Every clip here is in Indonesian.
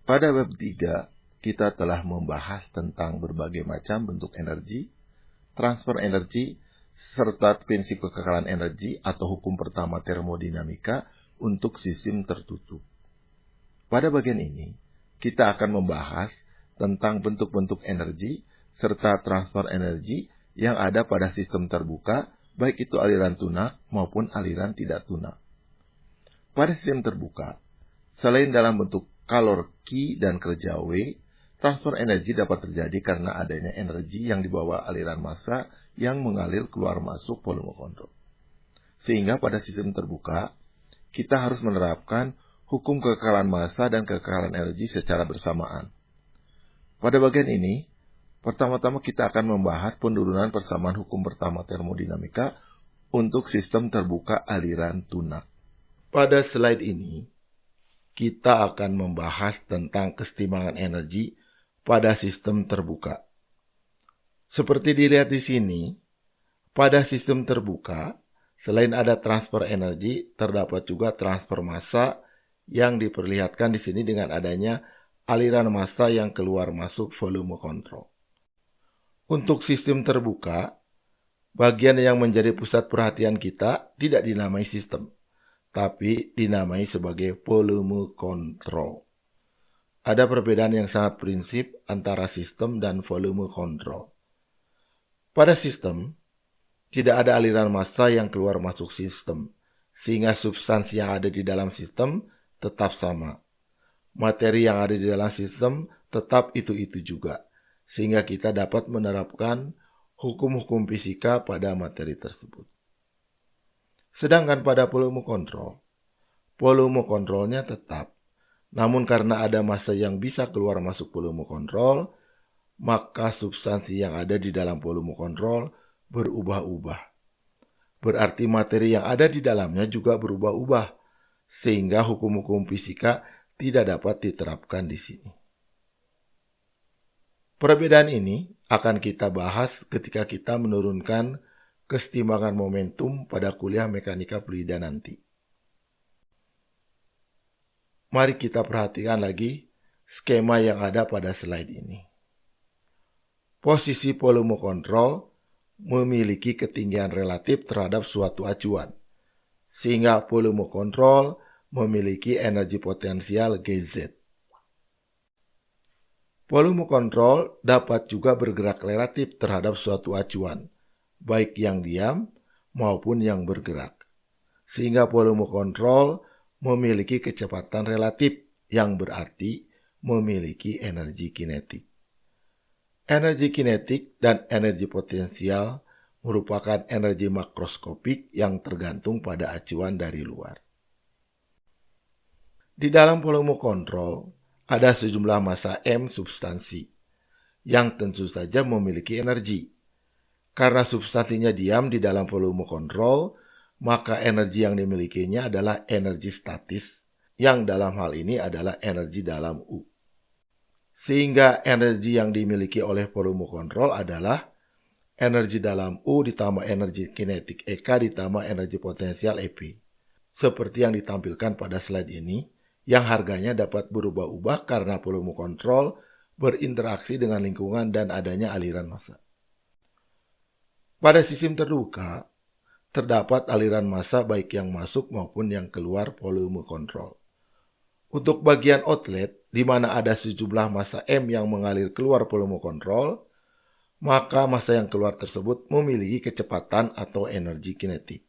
Pada bab 3, kita telah membahas tentang berbagai macam bentuk energi, transfer energi, serta prinsip kekekalan energi atau hukum pertama termodinamika untuk sistem tertutup. Pada bagian ini, kita akan membahas tentang bentuk-bentuk energi serta transfer energi yang ada pada sistem terbuka, baik itu aliran tunak maupun aliran tidak tunak. Pada sistem terbuka, selain dalam bentuk kalor Q dan kerja W, transfer energi dapat terjadi karena adanya energi yang dibawa aliran massa yang mengalir keluar masuk volume kontrol. Sehingga pada sistem terbuka, kita harus menerapkan hukum kekekalan massa dan kekekalan energi secara bersamaan. Pada bagian ini, pertama-tama kita akan membahas penurunan persamaan hukum pertama termodinamika untuk sistem terbuka aliran tunak. Pada slide ini, kita akan membahas tentang kesetimbangan energi pada sistem terbuka. Seperti dilihat di sini, pada sistem terbuka, selain ada transfer energi, terdapat juga transfer massa yang diperlihatkan di sini dengan adanya aliran massa yang keluar masuk volume kontrol. Untuk sistem terbuka, bagian yang menjadi pusat perhatian kita tidak dinamai sistem, tapi dinamai sebagai volume kontrol. Ada perbedaan yang sangat prinsip antara sistem dan volume kontrol. Pada sistem, tidak ada aliran massa yang keluar masuk sistem, sehingga substansi yang ada di dalam sistem tetap sama. Materi yang ada di dalam sistem tetap itu-itu juga, sehingga kita dapat menerapkan hukum-hukum fisika pada materi tersebut. Sedangkan pada volume kontrolnya tetap. Namun karena ada massa yang bisa keluar masuk volume kontrol, maka substansi yang ada di dalam volume kontrol berubah-ubah. Berarti materi yang ada di dalamnya juga berubah-ubah, sehingga hukum-hukum fisika tidak dapat diterapkan di sini. Perbedaan ini akan kita bahas ketika kita menurunkan kesetimbangan momentum pada kuliah mekanika fluida nanti. Mari kita perhatikan lagi skema yang ada pada slide ini. Posisi volume kontrol memiliki ketinggian relatif terhadap suatu acuan, sehingga volume kontrol memiliki energi potensial Gz. Volume kontrol dapat juga bergerak relatif terhadap suatu acuan, baik yang diam maupun yang bergerak. Sehingga volume kontrol memiliki kecepatan relatif yang berarti memiliki energi kinetik. Energi kinetik dan energi potensial merupakan energi makroskopik yang tergantung pada acuan dari luar. Di dalam volume kontrol, ada sejumlah massa M substansi yang tentu saja memiliki energi. Karena substansinya diam di dalam volume kontrol, maka energi yang dimilikinya adalah energi statis, yang dalam hal ini adalah energi dalam U. Sehingga energi yang dimiliki oleh volume kontrol adalah energi dalam U ditambah energi kinetik EK ditambah energi potensial EP. Seperti yang ditampilkan pada slide ini, yang harganya dapat berubah-ubah karena volume kontrol berinteraksi dengan lingkungan dan adanya aliran massa. Pada sistem terbuka, terdapat aliran massa baik yang masuk maupun yang keluar volume kontrol. Untuk bagian outlet, di mana ada sejumlah massa M yang mengalir keluar volume kontrol, maka massa yang keluar tersebut memiliki kecepatan atau energi kinetik.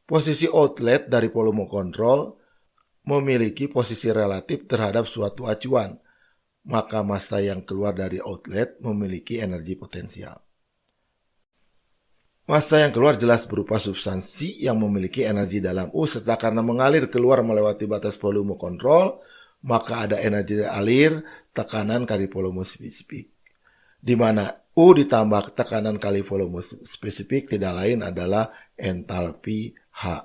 Posisi outlet dari volume kontrol memiliki posisi relatif terhadap suatu acuan, maka massa yang keluar dari outlet memiliki energi potensial. Massa yang keluar jelas berupa substansi yang memiliki energi dalam U, serta karena mengalir keluar melewati batas volume kontrol, maka ada energi alir tekanan kali volume spesifik, di mana U ditambah tekanan kali volume spesifik tidak lain adalah entalpi H.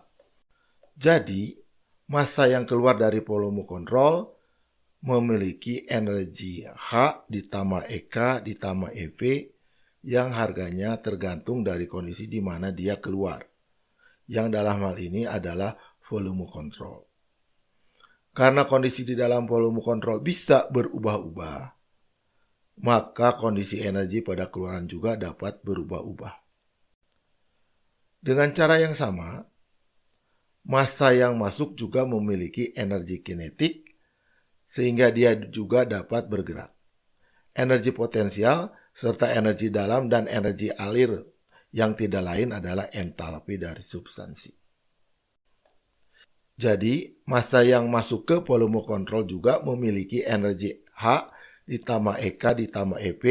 Jadi, massa yang keluar dari volume kontrol memiliki energi H ditambah EK ditambah EV yang harganya tergantung dari kondisi di mana dia keluar, yang dalam hal ini adalah volume kontrol. Karena kondisi di dalam volume kontrol bisa berubah-ubah, maka kondisi energi pada keluaran juga dapat berubah-ubah. Dengan cara yang sama, massa yang masuk juga memiliki energi kinetik, sehingga dia juga dapat bergerak. Energi potensial, serta energi dalam dan energi alir yang tidak lain adalah entalpi dari substansi. Jadi, massa yang masuk ke volume kontrol juga memiliki energi H ditambah EK ditambah EP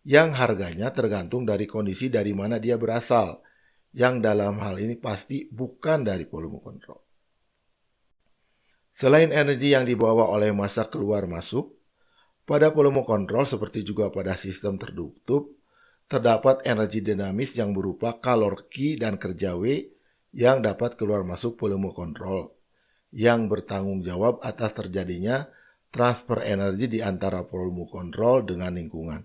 yang harganya tergantung dari kondisi dari mana dia berasal, yang dalam hal ini pasti bukan dari volume kontrol. Selain energi yang dibawa oleh massa keluar masuk, pada volume kontrol seperti juga pada sistem tertutup, terdapat energi dinamis yang berupa kalori dan kerja W yang dapat keluar masuk volume kontrol, yang bertanggung jawab atas terjadinya transfer energi di antara volume kontrol dengan lingkungan.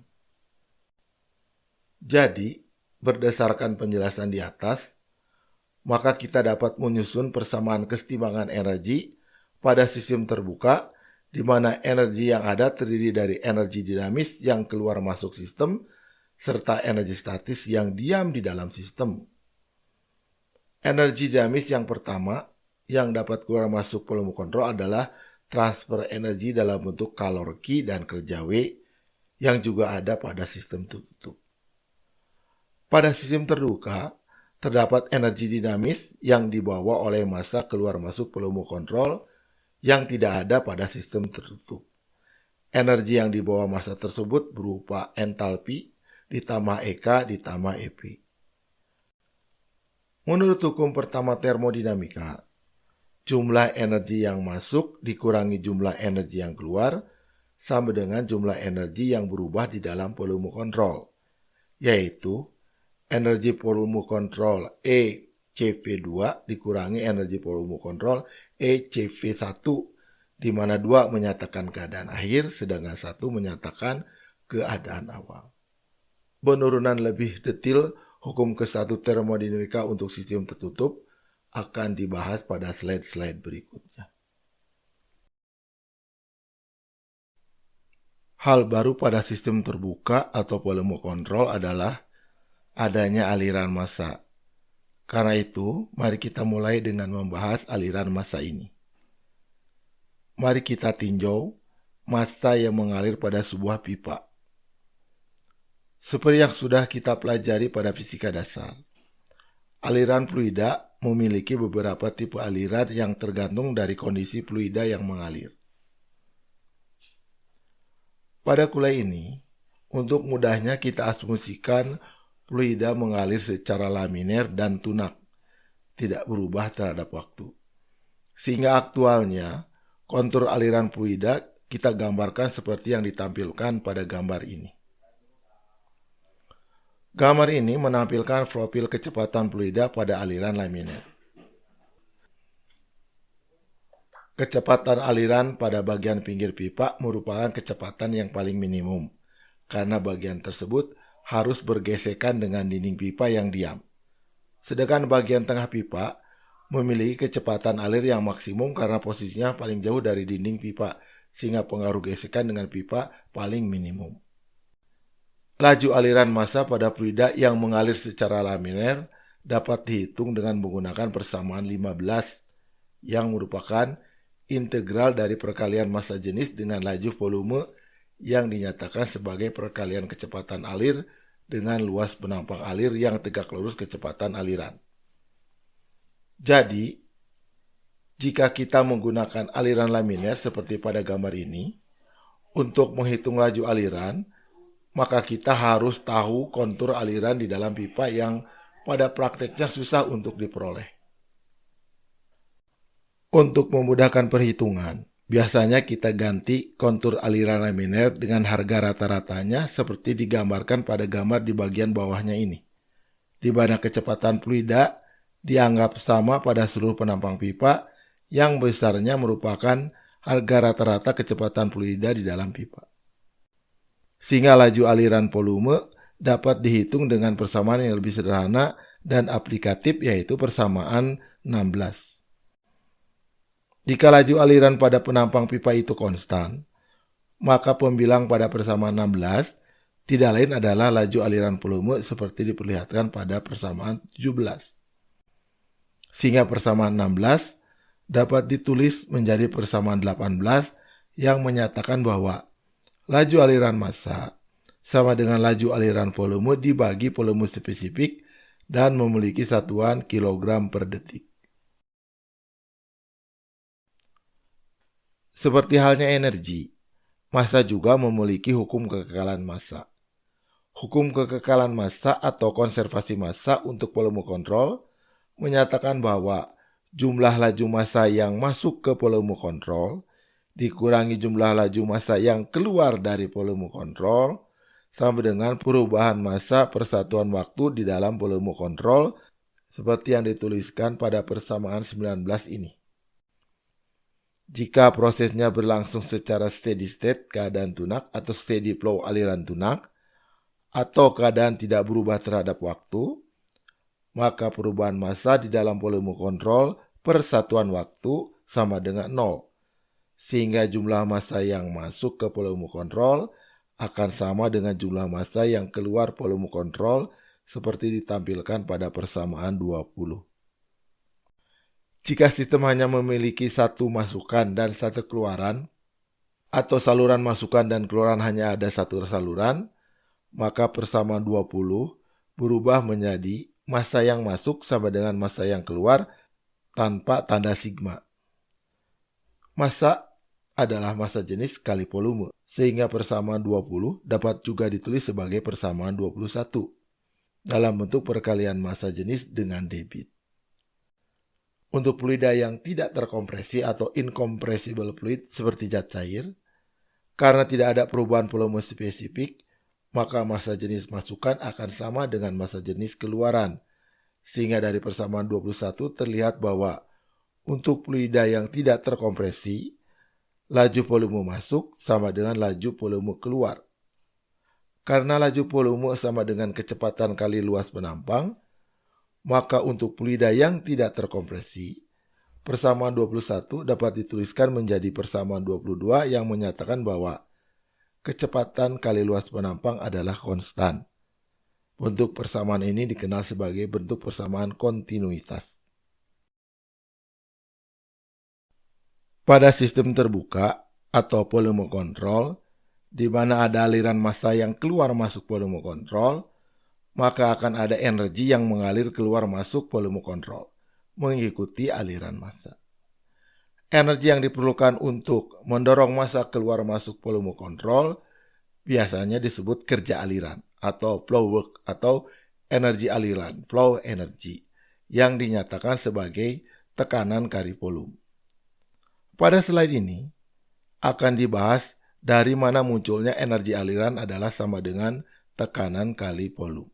Jadi, berdasarkan penjelasan di atas, maka kita dapat menyusun persamaan kesetimbangan energi pada sistem terbuka, di mana energi yang ada terdiri dari energi dinamis yang keluar masuk sistem, serta energi statis yang diam di dalam sistem. Energi dinamis yang pertama yang dapat keluar masuk volume kontrol adalah transfer energi dalam bentuk kalori dan kerja W yang juga ada pada sistem tertutup. Pada sistem terbuka, terdapat energi dinamis yang dibawa oleh massa keluar masuk volume kontrol yang tidak ada pada sistem tertutup. Energi yang dibawa massa tersebut berupa entalpi ditambah EK ditambah EP. Menurut hukum pertama termodinamika, jumlah energi yang masuk dikurangi jumlah energi yang keluar sama dengan jumlah energi yang berubah di dalam volume kontrol, yaitu energi volume kontrol ECV2 dikurangi energi volume kontrol ECV1, di mana 2 menyatakan keadaan akhir, sedangkan 1 menyatakan keadaan awal. Penurunan lebih detail hukum ke-1 termodinamika untuk sistem tertutup akan dibahas pada slide-slide berikutnya. Hal baru pada sistem terbuka atau volume kontrol adalah adanya aliran massa. Karena itu, mari kita mulai dengan membahas aliran massa ini. Mari kita tinjau massa yang mengalir pada sebuah pipa. Seperti yang sudah kita pelajari pada fisika dasar, aliran fluida memiliki beberapa tipe aliran yang tergantung dari kondisi fluida yang mengalir. Pada kuliah ini, untuk mudahnya kita asumsikan fluida mengalir secara laminer dan tunak, tidak berubah terhadap waktu. Sehingga aktualnya, kontur aliran fluida kita gambarkan seperti yang ditampilkan pada gambar ini. Gambar ini menampilkan profil kecepatan fluida pada aliran laminer. Kecepatan aliran pada bagian pinggir pipa merupakan kecepatan yang paling minimum, karena bagian tersebut harus bergesekan dengan dinding pipa yang diam. Sedangkan bagian tengah pipa memiliki kecepatan alir yang maksimum karena posisinya paling jauh dari dinding pipa, sehingga pengaruh gesekan dengan pipa paling minimum. Laju aliran massa pada fluida yang mengalir secara laminer dapat dihitung dengan menggunakan persamaan 15, yang merupakan integral dari perkalian massa jenis dengan laju volume yang dinyatakan sebagai perkalian kecepatan alir dengan luas penampang alir yang tegak lurus kecepatan aliran. Jadi, jika kita menggunakan aliran laminer seperti pada gambar ini, untuk menghitung laju aliran, maka kita harus tahu kontur aliran di dalam pipa yang pada prakteknya susah untuk diperoleh. Untuk memudahkan perhitungan, biasanya kita ganti kontur aliran laminer dengan harga rata-ratanya seperti digambarkan pada gambar di bagian bawahnya ini, di mana kecepatan fluida dianggap sama pada seluruh penampang pipa yang besarnya merupakan harga rata-rata kecepatan fluida di dalam pipa. Sehingga laju aliran volume dapat dihitung dengan persamaan yang lebih sederhana dan aplikatif, yaitu persamaan 16. Jika laju aliran pada penampang pipa itu konstan, maka pembilang pada persamaan 16 tidak lain adalah laju aliran volume seperti diperlihatkan pada persamaan 17. Sehingga persamaan 16 dapat ditulis menjadi persamaan 18 yang menyatakan bahwa laju aliran massa sama dengan laju aliran volume dibagi volume spesifik dan memiliki satuan kilogram per detik. Seperti halnya energi, massa juga memiliki hukum kekekalan massa. Hukum kekekalan massa atau konservasi massa untuk volume kontrol menyatakan bahwa jumlah laju massa yang masuk ke volume kontrol dikurangi jumlah laju massa yang keluar dari volume kontrol sama dengan perubahan massa persatuan waktu di dalam volume kontrol seperti yang dituliskan pada persamaan 19 ini. Jika prosesnya berlangsung secara steady state keadaan tunak atau steady flow aliran tunak atau keadaan tidak berubah terhadap waktu, maka perubahan massa di dalam volume kontrol per satuan waktu sama dengan 0. Sehingga jumlah massa yang masuk ke volume kontrol akan sama dengan jumlah massa yang keluar volume kontrol seperti ditampilkan pada persamaan 20. Jika sistem hanya memiliki satu masukan dan satu keluaran, atau saluran masukan dan keluaran hanya ada satu saluran, maka persamaan 20 berubah menjadi massa yang masuk sama dengan massa yang keluar tanpa tanda sigma. Massa adalah massa jenis kali volume, sehingga persamaan 20 dapat juga ditulis sebagai persamaan 21 dalam bentuk perkalian massa jenis dengan debit. Untuk fluida yang tidak terkompresi atau incompressible fluid seperti zat cair, karena tidak ada perubahan volume spesifik, maka massa jenis masukan akan sama dengan massa jenis keluaran. Sehingga dari persamaan 21 terlihat bahwa untuk fluida yang tidak terkompresi, laju volume masuk sama dengan laju volume keluar. Karena laju volume sama dengan kecepatan kali luas penampang, maka untuk fluida yang tidak terkompresi, persamaan 21 dapat dituliskan menjadi persamaan 22 yang menyatakan bahwa kecepatan kali luas penampang adalah konstan. Bentuk persamaan ini dikenal sebagai bentuk persamaan kontinuitas. Pada sistem terbuka atau volume kontrol, di mana ada aliran massa yang keluar masuk volume kontrol, maka akan ada energi yang mengalir keluar masuk volume kontrol, mengikuti aliran massa. Energi yang diperlukan untuk mendorong massa keluar masuk volume kontrol biasanya disebut kerja aliran atau flow work atau energi aliran, flow energy, yang dinyatakan sebagai tekanan kali volume. Pada slide ini akan dibahas dari mana munculnya energi aliran adalah sama dengan tekanan kali volume.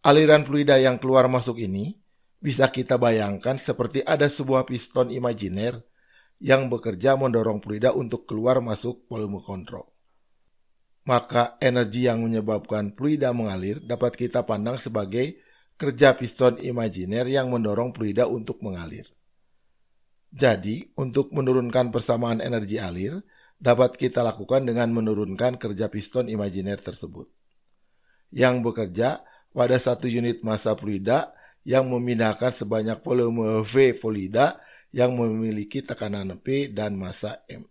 Aliran fluida yang keluar masuk ini bisa kita bayangkan seperti ada sebuah piston imajiner yang bekerja mendorong fluida untuk keluar masuk volume kontrol. Maka energi yang menyebabkan fluida mengalir dapat kita pandang sebagai kerja piston imajiner yang mendorong fluida untuk mengalir. Jadi, untuk menurunkan persamaan energi alir, dapat kita lakukan dengan menurunkan kerja piston imajiner tersebut, yang bekerja pada satu unit massa fluida yang memindahkan sebanyak volume V fluida yang memiliki tekanan P dan massa M.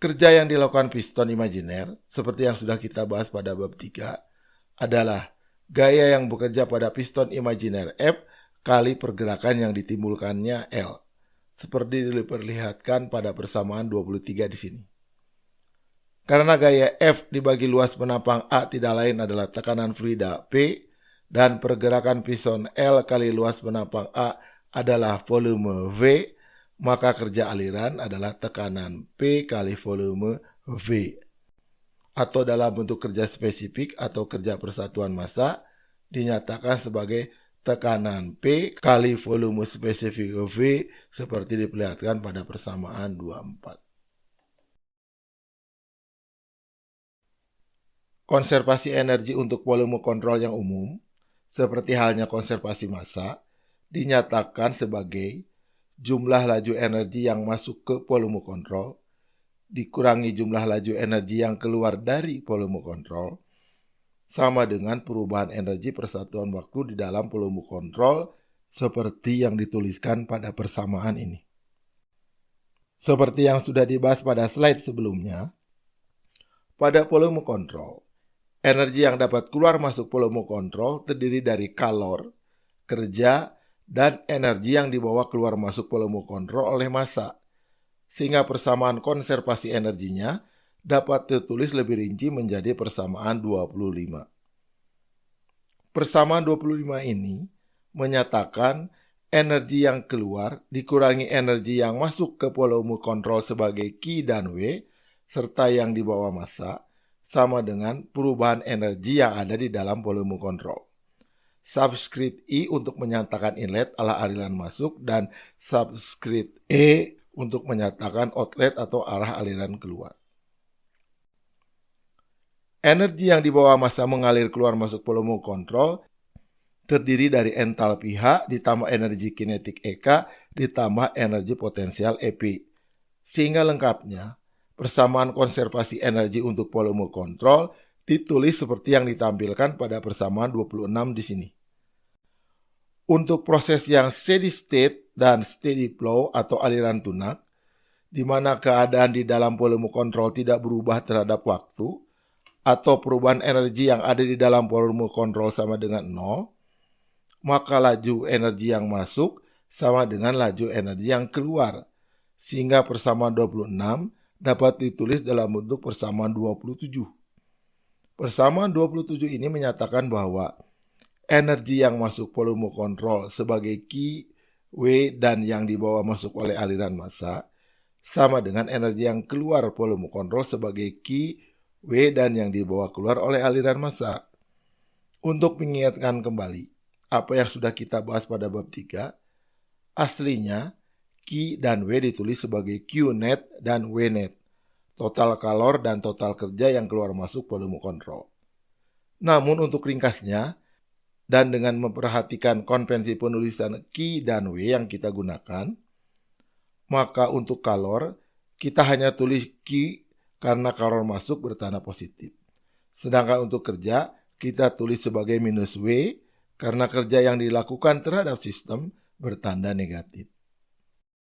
Kerja yang dilakukan piston imajiner, seperti yang sudah kita bahas pada bab 3, adalah gaya yang bekerja pada piston imajiner F kali pergerakan yang ditimbulkannya L, seperti diperlihatkan pada persamaan 23 di sini. Karena gaya F dibagi luas penampang A tidak lain adalah tekanan fluida P, dan pergerakan piston L kali luas penampang A adalah volume V, maka kerja aliran adalah tekanan P kali volume V. Atau dalam bentuk kerja spesifik atau kerja persatuan massa, dinyatakan sebagai tekanan P kali volume spesifik V seperti diperlihatkan pada persamaan 24. Konservasi energi untuk volume kontrol yang umum, seperti halnya konservasi massa, dinyatakan sebagai jumlah laju energi yang masuk ke volume kontrol dikurangi jumlah laju energi yang keluar dari volume kontrol sama dengan perubahan energi persatuan waktu di dalam volume kontrol seperti yang dituliskan pada persamaan ini. Seperti yang sudah dibahas pada slide sebelumnya, pada volume kontrol, energi yang dapat keluar masuk volume kontrol terdiri dari kalor, kerja, dan energi yang dibawa keluar masuk volume kontrol oleh massa, sehingga persamaan konservasi energinya dapat ditulis lebih rinci menjadi persamaan 25. Persamaan 25 ini menyatakan energi yang keluar dikurangi energi yang masuk ke volume kontrol sebagai Q dan W, serta yang dibawa massa, sama dengan perubahan energi yang ada di dalam volume kontrol. Subscript I untuk menyatakan inlet adalah aliran masuk dan subscript E untuk menyatakan outlet atau arah aliran keluar. Energi yang dibawa massa mengalir keluar masuk volume kontrol terdiri dari entalpi H ditambah energi kinetik EK ditambah energi potensial EP. Sehingga lengkapnya, persamaan konservasi energi untuk volume kontrol ditulis seperti yang ditampilkan pada persamaan 26 di sini. Untuk proses yang steady state dan steady flow atau aliran tunak, di mana keadaan di dalam volume kontrol tidak berubah terhadap waktu, atau perubahan energi yang ada di dalam volume kontrol sama dengan 0, maka laju energi yang masuk sama dengan laju energi yang keluar, sehingga persamaan 26 dapat ditulis dalam bentuk persamaan 27. Persamaan 27 ini menyatakan bahwa energi yang masuk volume kontrol sebagai Q, W, dan yang dibawa masuk oleh aliran massa sama dengan energi yang keluar volume kontrol sebagai Q, W, dan yang dibawa keluar oleh aliran massa. Untuk mengingatkan kembali apa yang sudah kita bahas pada bab 3, aslinya Q dan W ditulis sebagai Q net dan W net, total kalor dan total kerja yang keluar masuk volume kontrol. Namun untuk ringkasnya, dan dengan memperhatikan konvensi penulisan Q dan W yang kita gunakan, maka untuk kalor, kita hanya tulis Q karena kalor masuk bertanda positif. Sedangkan untuk kerja, kita tulis sebagai minus W karena kerja yang dilakukan terhadap sistem bertanda negatif.